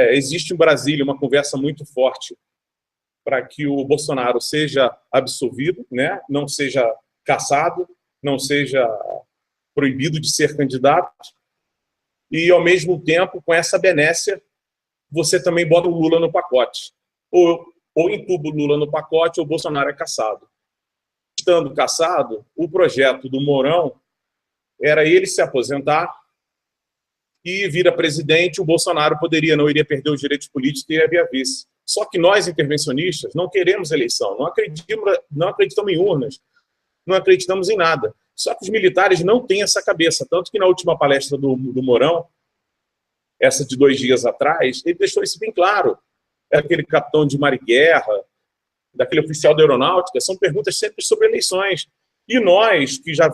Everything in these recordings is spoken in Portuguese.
existe em Brasília uma conversa muito forte para que o Bolsonaro seja absolvido, né? Não seja cassado, não seja proibido de ser candidato, e, ao mesmo tempo, com essa benécia, você também bota o Lula no pacote. Ou entuba o Lula no pacote, ou o Bolsonaro é cassado. Estando cassado, o projeto do Mourão era ele se aposentar e vir a presidente, o Bolsonaro não iria perder os direitos políticos e iria vice. Só que nós, intervencionistas, não queremos eleição, não acreditamos em urnas, não acreditamos em nada. Só que os militares não têm essa cabeça, tanto que na última palestra do Mourão, essa de 2 dias atrás, ele deixou isso bem claro. Aquele capitão de mar e guerra, daquele oficial da aeronáutica, são perguntas sempre sobre eleições. E nós, que já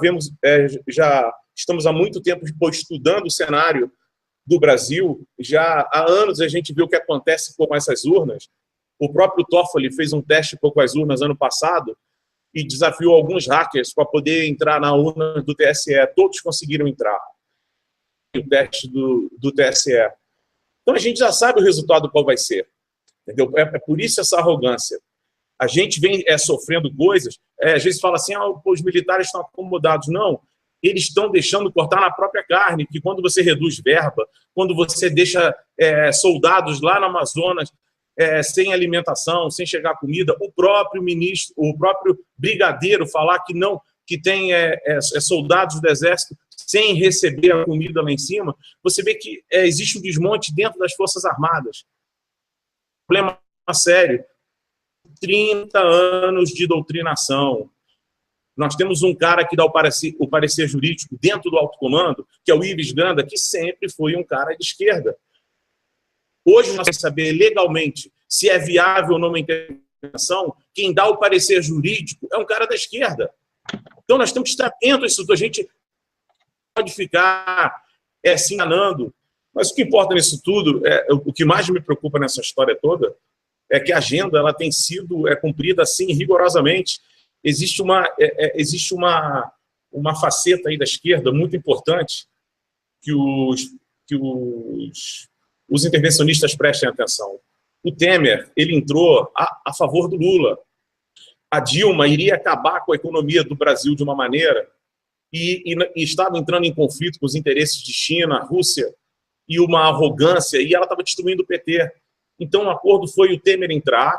estamos há muito tempo estudando o cenário do Brasil, já há anos a gente viu o que acontece com essas urnas. O próprio Toffoli fez um teste com as urnas ano passado e desafiou alguns hackers para poder entrar na urna do TSE. Todos conseguiram entrar. O teste do TSE. Então a gente já sabe o resultado qual vai ser. Entendeu? É por isso essa arrogância. A gente vem sofrendo coisas, às vezes fala assim, os militares estão acomodados. Não, eles estão deixando cortar na própria carne, que quando você reduz verba, quando você deixa soldados lá no Amazonas sem alimentação, sem chegar comida, o próprio ministro, o próprio brigadeiro falar que não, que tem soldados do exército sem receber a comida lá em cima, você vê que existe um desmonte dentro das Forças Armadas. Problema sério. 30 anos de doutrinação. Nós temos um cara que dá o parecer jurídico dentro do alto comando, que é o Ives Ganda, que sempre foi um cara de esquerda. Hoje, nós queremos saber legalmente se é viável ou não uma intervenção, quem dá o parecer jurídico é um cara da esquerda. Então, nós temos que estar atentos a isso. A gente pode ficar se enganando. Mas o que importa nisso tudo, o que mais me preocupa nessa história toda, é que a agenda ela tem sido cumprida assim rigorosamente. Existe uma faceta aí da esquerda muito importante que os intervencionistas prestem atenção. O Temer ele entrou a favor do Lula. A Dilma iria acabar com a economia do Brasil de uma maneira e estava entrando em conflito com os interesses de China, Rússia, e uma arrogância, e ela estava destruindo o PT. Então, o acordo foi o Temer entrar,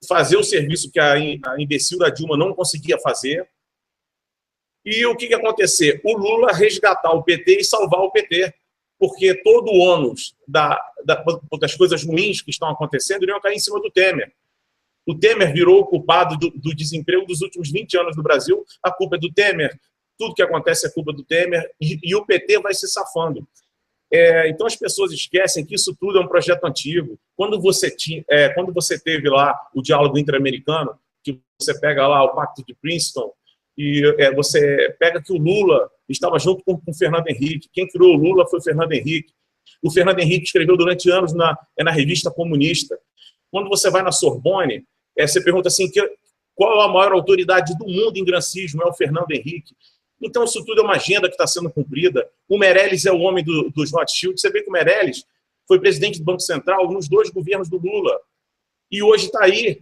fazer o serviço que a imbecil da Dilma não conseguia fazer, e o que ia acontecer? O Lula resgatar o PT e salvar o PT, porque todo o ônus das coisas ruins que estão acontecendo iriam cair em cima do Temer. O Temer virou o culpado do desemprego dos últimos 20 anos no Brasil, a culpa é do Temer, tudo que acontece é culpa do Temer, e o PT vai se safando. Então as pessoas esquecem que isso tudo é um projeto antigo. Quando você teve lá o diálogo interamericano, que você pega lá o Pacto de Princeton, e você pega que o Lula estava junto com o Fernando Henrique. Quem criou o Lula foi o Fernando Henrique. O Fernando Henrique escreveu durante anos na revista comunista. Quando você vai na Sorbonne, você pergunta assim, qual a maior autoridade do mundo em grancismo? É o Fernando Henrique. Então, isso tudo é uma agenda que está sendo cumprida. O Meirelles é o homem dos Rothschild. Você vê que o Meirelles foi presidente do Banco Central nos 2 governos do Lula. E hoje está aí.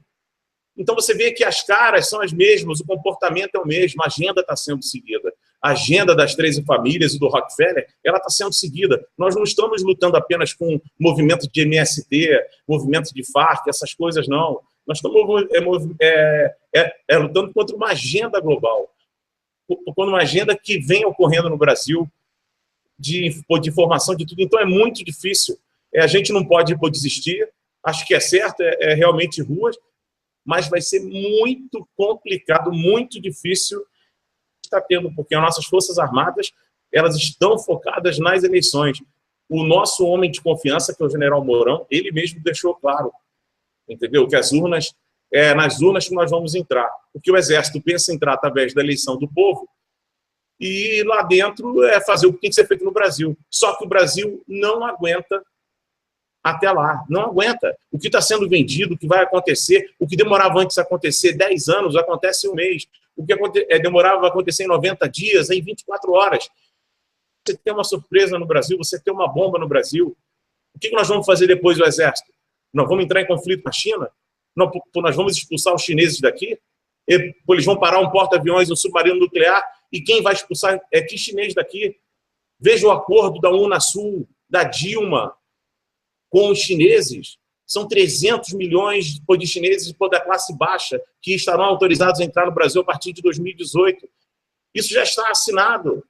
Então, você vê que as caras são as mesmas, o comportamento é o mesmo, a agenda está sendo seguida. A agenda das 13 famílias e do Rockefeller, ela está sendo seguida. Nós não estamos lutando apenas com movimento de MST, movimento de Farc, essas coisas, não. Nós estamos lutando contra uma agenda global. Por uma agenda que vem ocorrendo no Brasil de formação de tudo. Então, é muito difícil. A gente não pode desistir. Acho que é certo, realmente ruas, mas vai ser muito complicado, muito difícil estar tendo, porque as nossas Forças Armadas elas estão focadas nas eleições. O nosso homem de confiança, que é o general Mourão, ele mesmo deixou claro, entendeu? Que as urnas nas urnas que nós vamos entrar. Porque o Exército pensa em entrar através da eleição do povo e lá dentro fazer o que tem que ser feito no Brasil. Só que o Brasil não aguenta até lá, não aguenta. O que está sendo vendido, o que vai acontecer, o que demorava antes de acontecer 10 anos, acontece em um mês. O que demorava a acontecer em 90 dias, em 24 horas. Você tem uma surpresa no Brasil, você tem uma bomba no Brasil. O que nós vamos fazer depois do exército? Nós vamos entrar em conflito com a China? Nós vamos expulsar os chineses daqui? Eles vão parar um porta-aviões, um submarino nuclear, e quem vai expulsar que chinês daqui? Veja o acordo da Unasul, da Dilma, com os chineses. São 300 milhões de chineses da classe baixa que estarão autorizados a entrar no Brasil a partir de 2018. Isso já está assinado.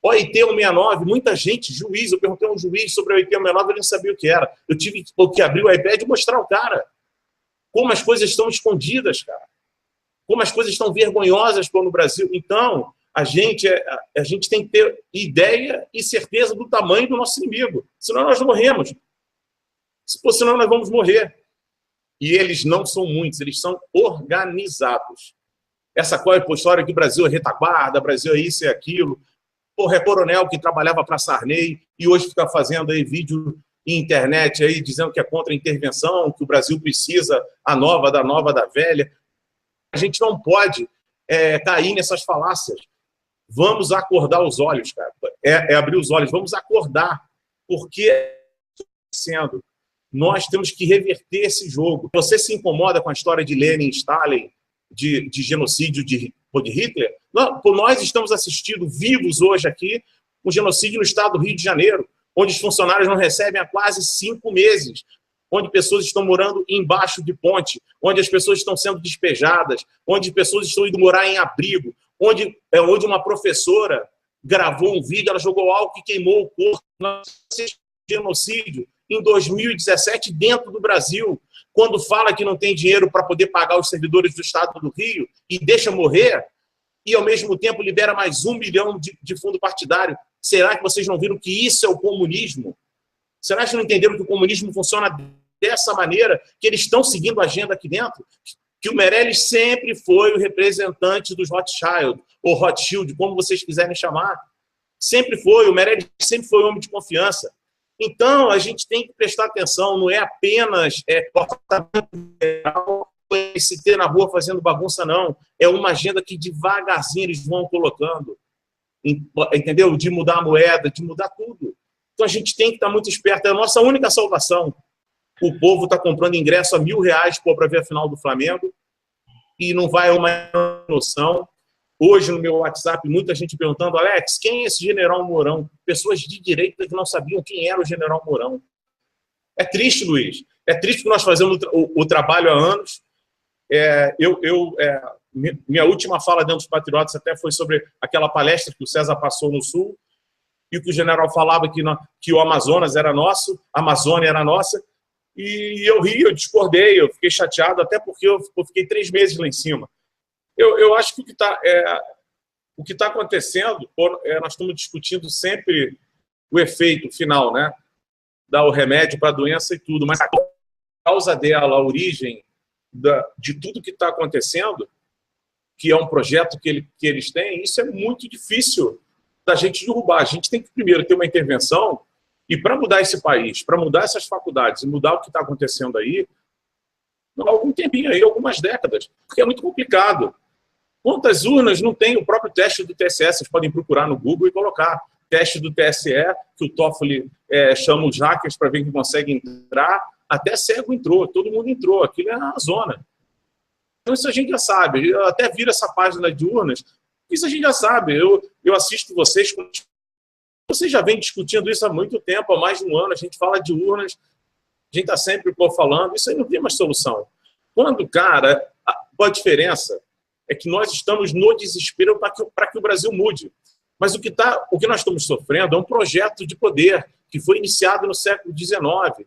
OIT 169, muita gente, juiz, eu perguntei a um juiz sobre a OIT 169, ele não sabia o que era. Eu tive que abrir o iPad e mostrar ao cara como as coisas estão escondidas, cara. Como as coisas estão vergonhosas no Brasil. Então, a gente tem que ter ideia e certeza do tamanho do nosso inimigo. Senão nós morremos. Senão nós vamos morrer. E eles não são muitos, eles são organizados. Essa história que o Brasil é retaguarda, o Brasil é isso e aquilo. É coronel que trabalhava para Sarney e hoje fica fazendo aí vídeo em internet aí, dizendo que é contra a intervenção, que o Brasil precisa a nova da velha. A gente não pode cair nessas falácias. Vamos acordar os olhos, cara. Abrir os olhos, vamos acordar. Porque sendo, nós temos que reverter esse jogo. Você se incomoda com a história de Lenin, Stalin, de genocídio de Hitler? Nós estamos assistindo vivos hoje aqui um genocídio no estado do Rio de Janeiro, onde os funcionários não recebem há quase 5 meses, onde pessoas estão morando embaixo de ponte, onde as pessoas estão sendo despejadas, onde pessoas estão indo morar em abrigo, onde uma professora gravou um vídeo, ela jogou álcool e queimou o corpo. Genocídio em 2017 dentro do Brasil, quando fala que não tem dinheiro para poder pagar os servidores do estado do Rio e deixa morrer, e ao mesmo tempo libera mais 1 milhão de fundo partidário. Será que vocês não viram que isso é o comunismo? Será que não entenderam que o comunismo funciona dessa maneira, que eles estão seguindo a agenda aqui dentro? Que o Meirelles sempre foi o representante dos Rothschild, ou Rothschild, como vocês quiserem chamar. Sempre foi, o Meirelles sempre foi homem de confiança. Então, a gente tem que prestar atenção, não é apenas se ter na rua fazendo bagunça, não. É uma agenda que devagarzinho eles vão colocando, entendeu? De mudar a moeda, de mudar tudo. Então, a gente tem que estar muito esperto. É a nossa única salvação. O povo está comprando ingresso a R$1.000 para ver a final do Flamengo e não vai uma noção. Hoje, no meu WhatsApp, muita gente perguntando: Alex, quem é esse General Mourão? Pessoas de direita que não sabiam quem era o General Mourão. É triste, Luiz. É triste que nós fazemos o trabalho há anos. Minha última fala dentro dos Patriotas até foi sobre aquela palestra que o César passou no Sul e que o general falava que o Amazonas era nosso, a Amazônia era nossa. E eu ri, eu discordei, eu fiquei chateado, até porque eu fiquei 3 meses lá em cima. Eu acho que o que está acontecendo, nós estamos discutindo sempre o efeito final, né? Dar o remédio para a doença e tudo, mas a causa dela, a origem de tudo que está acontecendo, que é um projeto que eles têm, isso é muito difícil da gente derrubar. A gente tem que primeiro ter uma intervenção, e para mudar esse país, para mudar essas faculdades e mudar o que está acontecendo aí, algum tempinho aí, algumas décadas, porque é muito complicado. Quantas urnas não tem o próprio teste do TSE? Vocês podem procurar no Google e colocar teste do TSE, que o Toffoli chama os hackers para ver quem consegue entrar. Até cego entrou, todo mundo entrou. Aquilo é na zona. Então isso a gente já sabe. Eu até viro essa página de urnas. Isso a gente já sabe. Eu assisto vocês. Vocês já vêm discutindo isso há muito tempo, há mais de um ano. A gente fala de urnas. A gente está sempre falando. Isso aí não tem mais solução. Quando, cara, qual a diferença? É que nós estamos no desespero para que o Brasil mude. Mas o que nós estamos sofrendo é um projeto de poder que foi iniciado no século XIX.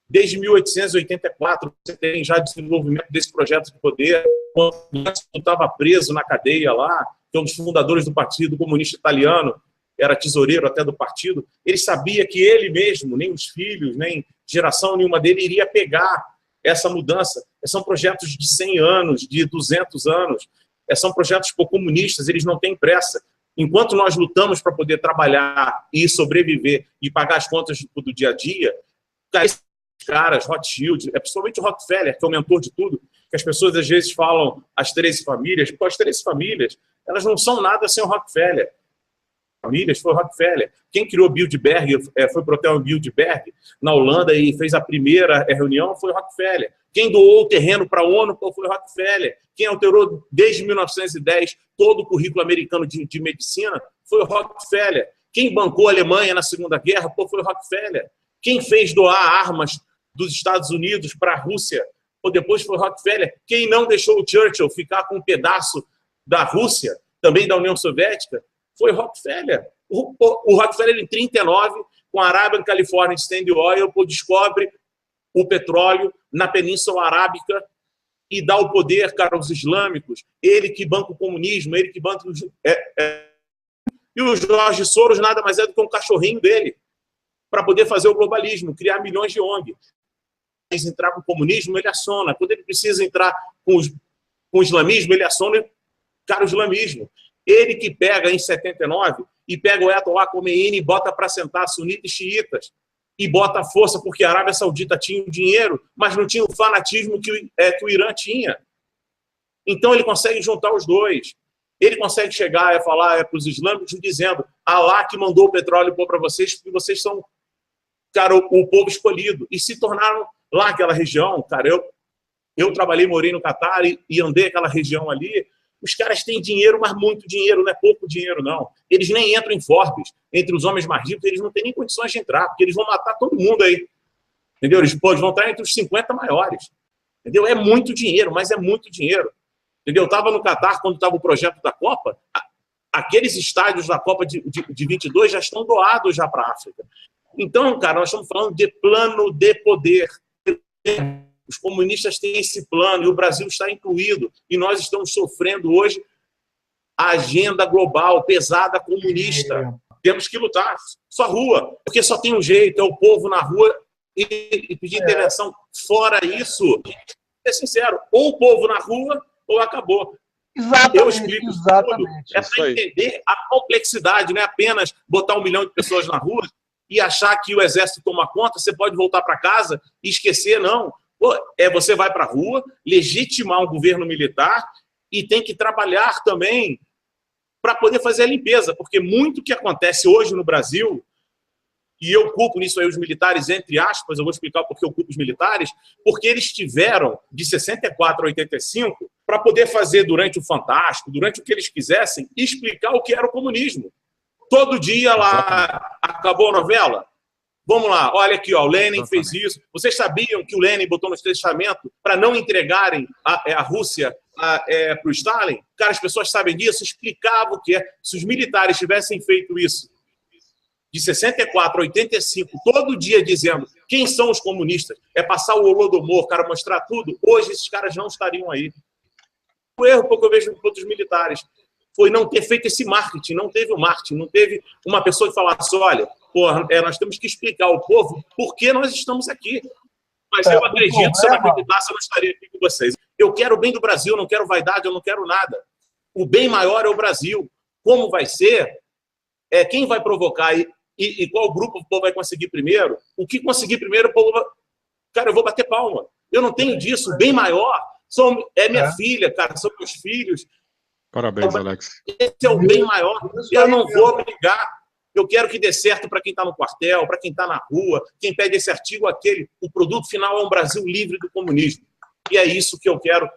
Desde 1884, você tem já desenvolvimento desse projeto de poder. Quando estava preso na cadeia lá, que é um dos fundadores do Partido Comunista Italiano, era tesoureiro até do partido, ele sabia que ele mesmo, nem os filhos, nem geração nenhuma dele, iria pegar essa mudança. São projetos de 100 anos, de 200 anos. São projetos comunistas, eles não têm pressa. Enquanto nós lutamos para poder trabalhar e sobreviver e pagar as contas do dia a dia, esses caras, Rothschild, principalmente o Rockefeller, que é o mentor de tudo, que as pessoas às vezes falam as 13 famílias, porque as 13 famílias, elas não são nada sem o Rockefeller. famílias foi Rockefeller. Quem criou Bilderberg, foi pro Hotel Bilderberg, na Holanda, e fez a primeira reunião, foi Rockefeller. Quem doou o terreno para a ONU foi Rockefeller. Quem alterou, desde 1910, todo o currículo americano de medicina foi Rockefeller. Quem bancou a Alemanha na Segunda Guerra foi Rockefeller. Quem fez doar armas dos Estados Unidos para a Rússia depois foi Rockefeller. Quem não deixou o Churchill ficar com um pedaço da Rússia, também da União Soviética, foi Rockefeller. O Rockefeller, em 1939, com a Arabian California Standard Oil, descobre o petróleo na Península Arábica e dá o poder, cara, aos islâmicos. Ele que banca o comunismo, ele que banca E o Jorge Soros nada mais é do que um cachorrinho dele, para poder fazer o globalismo, criar milhões de ONG. Ele entrar com o comunismo, ele aciona. Quando ele precisa entrar com o islamismo, ele aciona, cara, o islamismo. Ele que pega, em 79, e pega o Ayatollah Khomeini e bota para sentar sunitas e xiitas, e bota a força, porque a Arábia Saudita tinha o dinheiro, mas não tinha o fanatismo que o Irã tinha. Então ele consegue juntar os dois. Ele consegue chegar e falar para os islâmicos dizendo: Alá que mandou o petróleo para vocês, porque vocês são, cara, o povo escolhido. E se tornaram lá aquela região, cara, eu trabalhei, morei no Catar e andei aquela região ali. Os caras têm dinheiro, mas muito dinheiro, não é pouco dinheiro, não. Eles nem entram em Forbes, entre os homens mais ricos, eles não têm nem condições de entrar, porque eles vão matar todo mundo aí. Entendeu? Eles vão estar entre os 50 maiores. Entendeu? É muito dinheiro, mas é muito dinheiro. Entendeu? Eu estava no Catar quando estava o projeto da Copa. Aqueles estádios da Copa de 22 já estão doados já para a África. Então, cara, nós estamos falando de plano de poder. Os comunistas têm esse plano e o Brasil está incluído. E nós estamos sofrendo hoje a agenda global pesada comunista. Temos que lutar. Só rua. Porque só tem um jeito, é o povo na rua e pedir intervenção. Fora isso, é sincero, ou o povo na rua ou acabou. Exatamente, eu explico exatamente. Tudo. É para entender a complexidade, não é apenas botar 1 milhão de pessoas na rua e achar que o exército toma conta, você pode voltar para casa e esquecer, não. Você vai para a rua, legitimar um governo militar e tem que trabalhar também para poder fazer a limpeza, porque muito que acontece hoje no Brasil, e eu culpo nisso aí os militares, entre aspas, eu vou explicar por que eu culpo os militares, porque eles tiveram, de 64 a 85, para poder fazer durante o Fantástico, durante o que eles quisessem, explicar o que era o comunismo. Todo dia lá, acabou a novela? Vamos lá, olha aqui, ó, o Lenin fez isso. Vocês sabiam que o Lenin botou no testamento para não entregarem a Rússia para o Stalin? Cara, as pessoas sabem disso, explicava o que é. Se os militares tivessem feito isso de 64 a 85, todo dia dizendo quem são os comunistas, é passar o Holodomor, cara, mostrar tudo, hoje esses caras não estariam aí. O erro que eu vejo com outros militares foi não ter feito esse marketing, não teve o marketing, não teve uma pessoa que falasse, olha, porra, nós temos que explicar ao povo por que nós estamos aqui. Mas eu acredito, se eu não acreditasse, eu não estaria aqui com vocês. Eu quero o bem do Brasil, não quero vaidade, eu não quero nada. O bem maior é o Brasil. Como vai ser? Quem vai provocar e qual grupo o povo vai conseguir primeiro? O que conseguir primeiro, o povo vai... Cara, eu vou bater palma. Eu não tenho disso. O bem maior é minha filha, cara, são meus filhos. Parabéns, Alex. Esse é o bem maior. Eu não vou brigar. Eu quero que dê certo para quem está no quartel, para quem está na rua, quem pede esse artigo, aquele. O produto final é um Brasil livre do comunismo. E é isso que eu quero